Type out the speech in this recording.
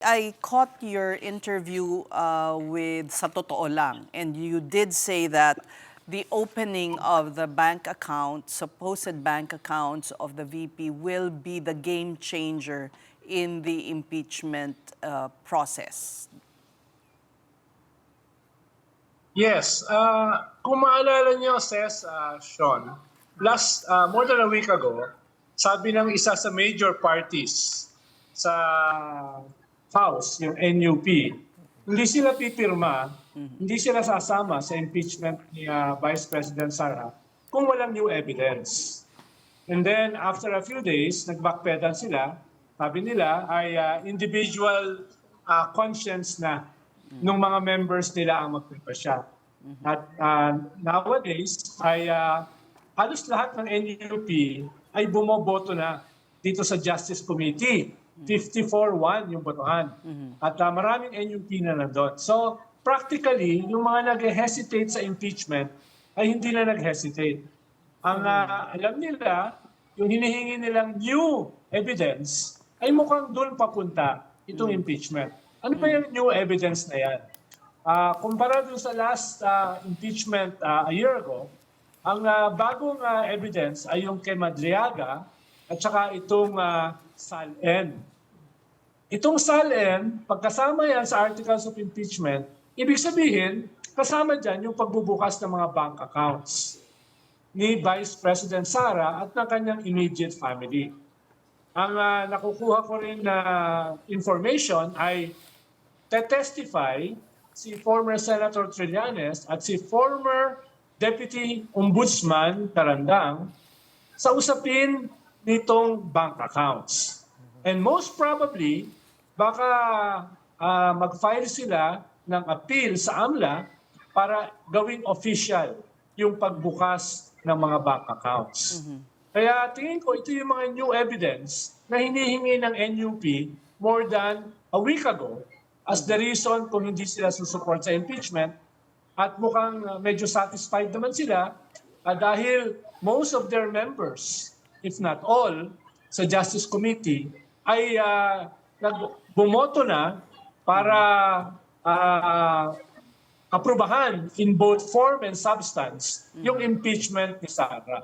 I caught your interview with Sa Totoo Lang, and you did say that the opening of the bank account, supposed bank accounts of the VP will be the game changer in the impeachment process. Yes. Kung maalala niyo, Sean, more than a week ago, sabi ng isa sa major parties sa House, yung NUP, hindi sila pipirma, hindi sila sasama sa impeachment ni Vice President Sara kung walang new evidence. And then after a few days, nag-backpedal sila. Sabi nila ay individual conscience na nung mga members nila ang magpapasya. At nowadays ay halos lahat ng NUP ay bumoboto na dito sa Justice Committee. 54-1 yung botohan. At maraming NUP na nandun. So practically, yung mga nag-hesitate sa impeachment ay hindi na nag-hesitate. Ang alam nila, yung hinihingi nilang new evidence ay mukhang doon papunta itong impeachment. Ano ba yung new evidence na yan? Kumpara doon sa last impeachment a year ago, ang bagong evidence ay yung kay Madriaga at saka itong SALN. Itong SALN, pagkasama yan sa articles of impeachment, ibig sabihin, kasama dyan yung pagbubukas ng mga bank accounts ni Vice President Sara at ng kanyang immediate family. Ang nakukuha ko rin na information ay testify si former Senator Trillanes at si former Deputy Ombudsman Tarandang sa usapin nitong bank accounts. And most probably, baka mag-file sila ng appeal sa AMLA para gawing official yung pagbukas ng mga bank accounts. Kaya tingin ko ito yung mga new evidence na hinihingi ng NUP more than a week ago as the reason kung hindi sila susupport sa impeachment. At mukhang medyo satisfied naman sila dahil most of their members, if not all, sa Justice Committee ay bumoto na para aprubahan in both form and substance yung impeachment ni Sara.